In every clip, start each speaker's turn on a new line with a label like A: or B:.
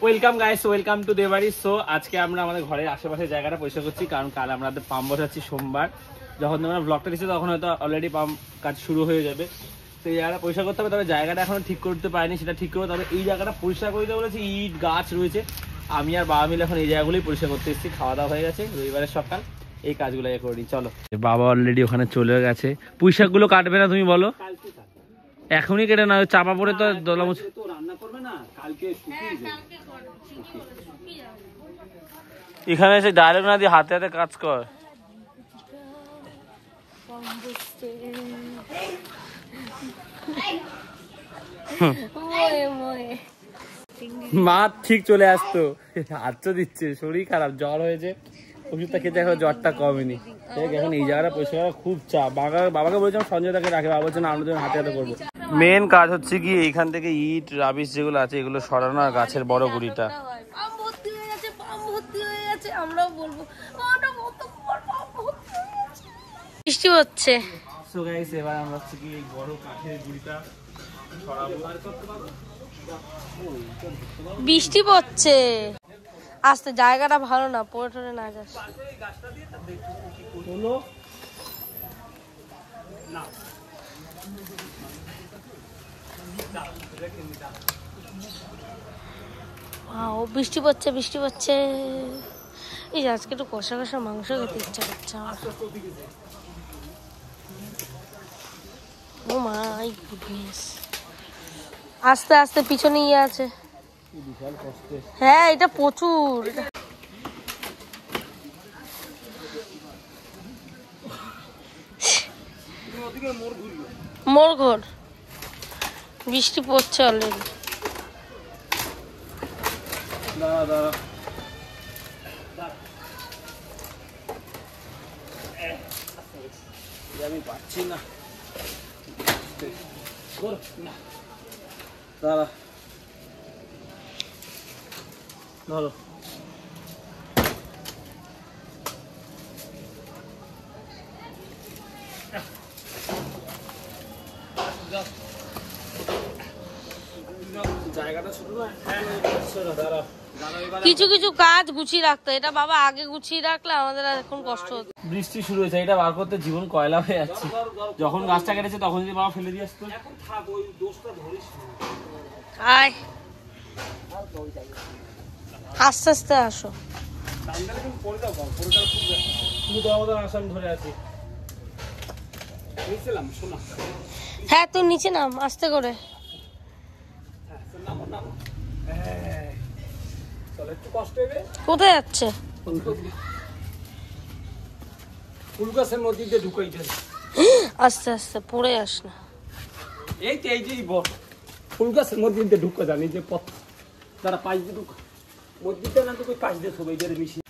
A: Welcome guys, welcome to Debari. So আজকে আমরা আমাদের ঘরের আশেপাশের জায়গাটা পরিষ্কার করছি, কারণ কাল আমাদের পাম্প বসাচ্ছি সোমবার। যখন তোমরা ব্লগটা দিচ্ছি তখন হয়তো অলরেডি পাম্প কাজ শুরু হয়ে যাবে। তো এই জায়গাটা পরিষ্কার করতে হবে, তবে জায়গাটা এখনো ঠিক করতে পারিনি, সেটা ঠিক করবো। তবে এই জায়গাটা পরিষ্কার করতে বলেছি, ইট গাছ রয়েছে। আমি আর বাবা মিলে এখন এই জায়গাগুলোই পরিষ্কার করতে এসেছি। খাওয়া দাওয়া হয়ে গেছে, রবিবারের সকাল এই কাজগুলো করি। চলো, বাবা অলরেডি ওখানে চলে গেছে। পুঁই শাকগুলো কাটবে না তুমি বলো? এখনই কেটে না, চাপা পড়ে তো দলামুচ রান্না করবে না কালকে। এখানে এসে ডায়লগ না দিয়ে হাতে হাতে কাজ কর। মা ঠিক চলে আসতো, হাত তো দিচ্ছে, শরীর খারাপ, জ্বর হয়েছে, ওষুধটা খেতে এখন জ্বরটা কমেনি। এখন এই জায়গাটা পরিষ্কার করা খুব চাপ। বাবাকে বলছিলাম সঞ্জয় তাকে রাখে, বাবা বলছে না আমরা হাতে হাতে করবো। মেন কাজ হচ্ছে কি এইখান থেকে ইট রাবিশ যেগুলো আছে এগুলো সরানো, আর গাছের বড় গুড়িটা।
B: বৃষ্টি হচ্ছে।
A: সো গাইস, এবার আমরা হচ্ছে কি এই বড় কাঠের গুড়িটা সরাবো।
B: বৃষ্টি পড়ছে, আস্তে, জায়গাটা ভালো না, পড়ে টরে না যাস। বৃষ্টি পড়ছে, বৃষ্টি পড়ছে। এই আজকে একটু কষা কষা মাংস খেতে ইচ্ছা করছে আমার। ও মাই গুডনেস, আস্তে আস্তে পিছনে ইয়ে আছে। হ্যাঁ, এটা প্রচুর। মোর ঘর, বৃষ্টি পড়ছে অলরেডি।
A: আমি পাচ্ছি না, দাঁড়া ধরো। জায়গাটা ছোট না,
B: কিছু কিছু কাজ গুছিয়ে রাখতো, এটা বাবা আগে গুছিয়ে রাখলে আমাদের আর এখন কষ্ট হতো।
A: বৃষ্টি শুরু হয়েছে, এটা বার করতে জীবন কয়লা হয়ে যাচ্ছে। যখন গাছটা কেটেছে তখন যদি বাবা ফেলে দিয়ে আসতো।
B: আয়, আস্তে আস্তে আসো। হ্যাঁ, তুই নিচে নাম, আস্তে করে। কোথায় যাচ্ছে?
A: ফুল গাছের মধ্যে দিয়ে ঢুকাইতে
B: আস্তে আস্তে, পড়ে আস না।
A: এই তো এই যে ফুল গাছের মধ্যে দিয়ে ঢুকা জানি যে পথ তারা পাশ দিয়ে ঢুক মসজিদটা না, তো পাশ দিয়ে সবাই মিশিয়ে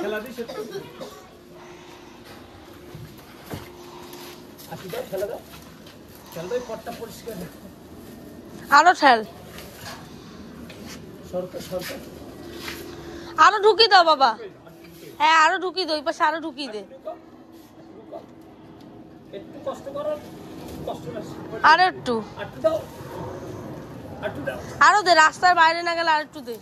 A: খেলা দিস।
B: আরো ঠেল, আরো ঢুকি দাও বাবা। হ্যাঁ, আরো ঢুকি দে, ওই পাশে আরো ঢুকি দে। আরো একটু, আরো দে, রাস্তার বাইরে না গেলে আর একটু দে।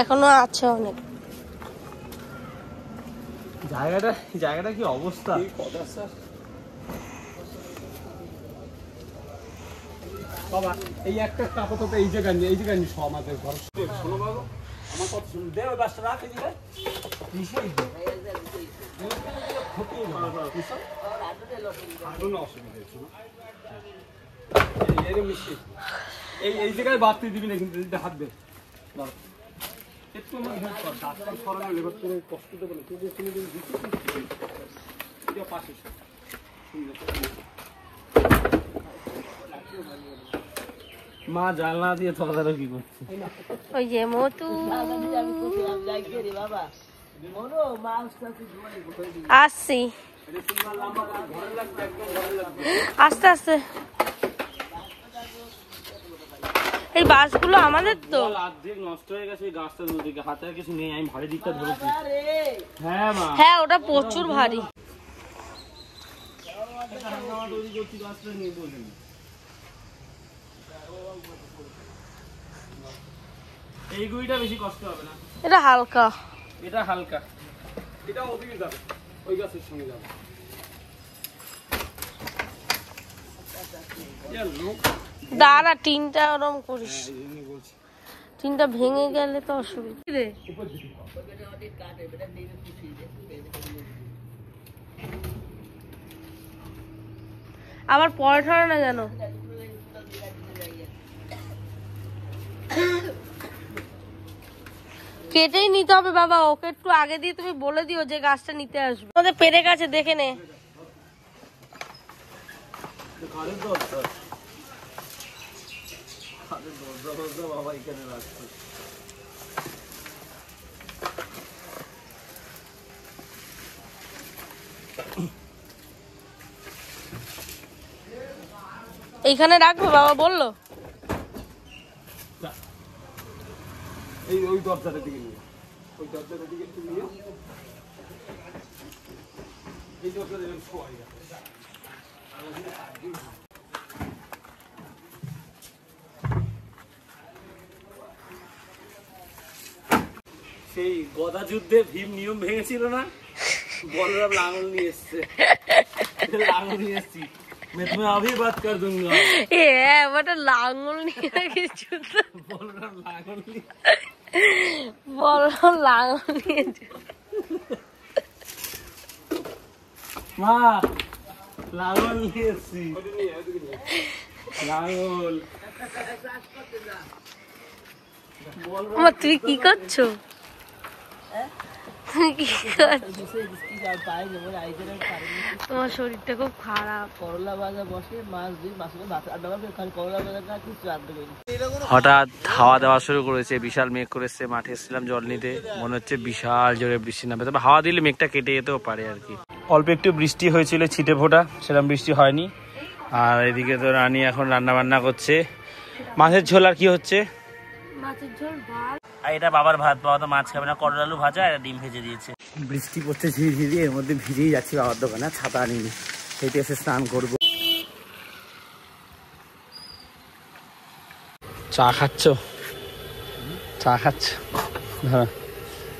B: এখনো আছে অনেক।
A: জায়গাটা কি অবস্থা। বাবা এই একটা আপাতত এই জায়গা নিয়ে সব আমাদের ঘর। শোনো বাবা, আমার কথা শুনে দে, ওই বাসটা রাখে দিবে। এই জায়গায় বাড়তে দিবি না কিন্তু, হাত দে একটু আমার হেল্প কর। ডাক্তার সরানো লেবার করে কষ্ট দেবো না, তুই তুমি পাশে মা জানলা দিয়ে তদারকি করছে।
B: ওই যে মতু আসছি, আস্তে আস্তে। এই বাঁশগুলো আমাদের তো।
A: অর্ধেক নষ্ট হয়ে গেছে ওই গাছটার ওদিকে, হাতে আর কিছু নেই, আমি ভারী দিকটা ধরেছি। হ্যাঁ মা,
B: হ্যাঁ ওটা প্রচুর ভারী।
A: এই গুড়িটা বেশি কষ্ট হবে না,
B: এটা হালকা।
A: এটা হালকা, এটা ওদিকে যাবে, ওই গাছের সঙ্গে যাবে।
B: দাঁড়া, টিনটা ওরম করিস, টিনটা ভেঙে গেলে তো অসুবিধা রে। আবার পরে ঠরে না জানো। কেটেই নিতে হবে বাবা, ওকে একটু আগে দিয়ে তুমি বলে দিও যে গাছটা নিতে আসবে। আমাদের পেরে গাছে দেখে নে। এইখানে রাখবো বাবা বললো।
A: এই ওই দরজাটার দিকে নিয়ে, ওই দরজাটার দিকে একটু নিয়ে, এই দরজাটা এরকম সবাই সেই গদা যুদ্ধে ভীম নিয়ম ভেঙেছিল না, বলরাম লাঙল নিয়ে এসছে, লাঙল নিয়ে এসছি, मैं तुम्हें अभी बात कर दूंगा।
B: এ ওটা লাঙল নিয়ে কিছু,
A: বলরাম লাঙল নিয়ে,
B: বলরাম লাঙল নিয়ে,
A: মা লাঙল নিয়ে এসছি, লাঙল।
B: মা তুই কি করছো? তোমার শরীরটা খুব খারাপ।
C: করলা ভাজা বসে মাছ দিয়ে মাছের ভাত আড্ডা করবে, করলা ভাজাটা কিছু রান্না করি।
A: হঠাৎ হাওয়া দেওয়া শুরু করেছে, বিশাল মেঘ করেছে, মাঠে এসেছিলাম জল নিতে, মনে হচ্ছে বিশাল জোরে বৃষ্টি নামবে, তবে হাওয়া দিলে মেঘটা কেটে যেতেও পারে আর কি। অল্প একটু বৃষ্টি হয়েছিল ছিটে ফোঁটা, সেরকম বৃষ্টি হয়নি। আর এদিকে তো রানী এখন রান্না বান্না করছে, মাছের ঝোল আর কি হচ্ছে,
B: মাছের ঝোল ভাত।
A: আর এটা বাবার ভাত, বাবা তো মাছ খাবে না, করলা আলু ভাজা আর ডিম ভেজে দিয়েছে। বৃষ্টি পড়ছে ঝিরি ঝিরি, এর মধ্যে ভিজেই যাচ্ছি বাবার দোকানে, ছাতা নিয়ে সেইটা এসে স্নান করবো। চা খাচ্ছ? চা খাচ্ছ? হ্যাঁ,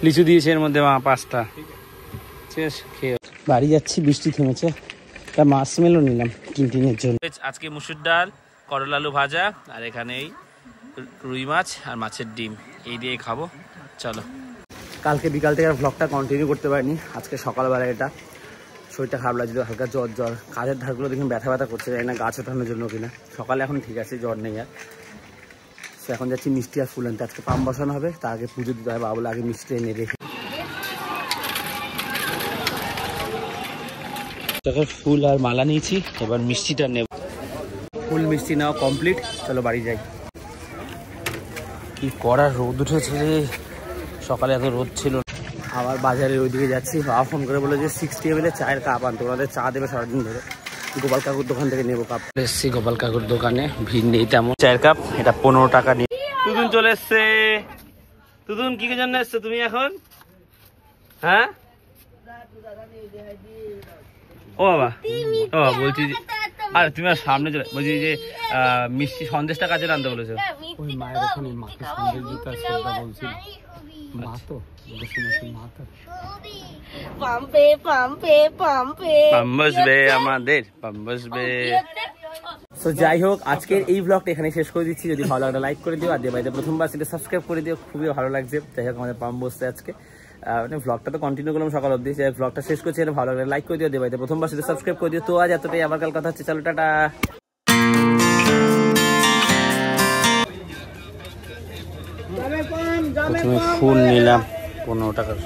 A: লিচু দিয়েছে এর মধ্যে মা 5টা। খেয়ে বাড়ি যাচ্ছি, বৃষ্টি থেমেছে, তা মাছ মেলো নিলাম টিনের জন্য। আজকে মুসুর ডাল, করলা আলু ভাজা, আর এখানে এই রুই মাছ আর মাছের ডিম, এই দিয়ে খাবো। চলো, কালকে বিকাল থেকে আর ভ্লগটা কন্টিনিউ করতে পারিনি, আজকে সকালবেলা এটা শরীরটা খারাপ লাগছিল, হালকা জ্বর, কাজের ধারগুলো দেখুন ব্যথা ব্যথা করছে, জানি না গাছ ওঠানোর জন্য কিনা। সকালে এখন ঠিক আছে, জ্বর নেই আর। সে এখন যাচ্ছি মিষ্টি আর ফুল আনতে, আজকে পাম বসানো হবে, তার আগে পুজো দিতে হবে, বাবা বলে আগে মিষ্টি এনে রেখে। ফুল আর মালা নিয়েছি, এবার মিষ্টিটা নেব। ফুল মিষ্টি নেওয়া কমপ্লিট, চলো বাড়ি যাই। কি কড়া রোদ উঠেছে রে, সকালে এত রোদ ছিল। আবার বাজারের ওইদিকে যাচ্ছি, বাবা ফোন করে বলে যে 60 ml চায়ের কাপ আনতে, ওনাদের চা দেবে সারাদিন ধরে। গোপাল কাকুর দোকান থেকে নেবো কাপ। এসছি গোপাল কাকুর দোকানে, ভিড় নেই তেমন। চায়ের কাপ এটা 15 টাকা নিয়ে। তুতুন চলে এসছে। তুতুন কি জন্য এসছো তুমি এখন? হ্যাঁ ও বাবা, ও বলছি যে, আরে তুমি আর সামনে চলে, বলছি যে মিষ্টি সন্দেশটা কাজে আনতে বলেছো।
C: ওই মায়ের ওখানে মাকে সন্দেশ দিতে শ্রদ্ধা বলছিল, মা তো মা তো
B: পাম্পে পাম্পে পাম্পে
A: পাম বসবে আমাদের, পাম বসবে। তো যাই হোক, আজকের এই ব্লগটা এখানে শেষ করে দিচ্ছি। যদি ভালো লাগলে লাইক করে দিও, আর দিয়ে বাড়িতে প্রথমবার সেটা সাবস্ক্রাইব করে দিও, খুবই ভালো লাগছে। যাই হোক, আমাদের পাম বসছে আজকে, মানে ব্লগটা তো কন্টিনিউ করলাম সকাল অবধি, ব্লগটা শেষ করছি। ভালো লাগলে লাইক করে দিও, দিয়ে বাড়িতে প্রথমবার সেটা সাবস্ক্রাইব করে দিও। তো আজ এতটাই, আবার কাল কথা হচ্ছে, চলো টাটা। প্রথমে ফুল নিলাম 15 টাকার।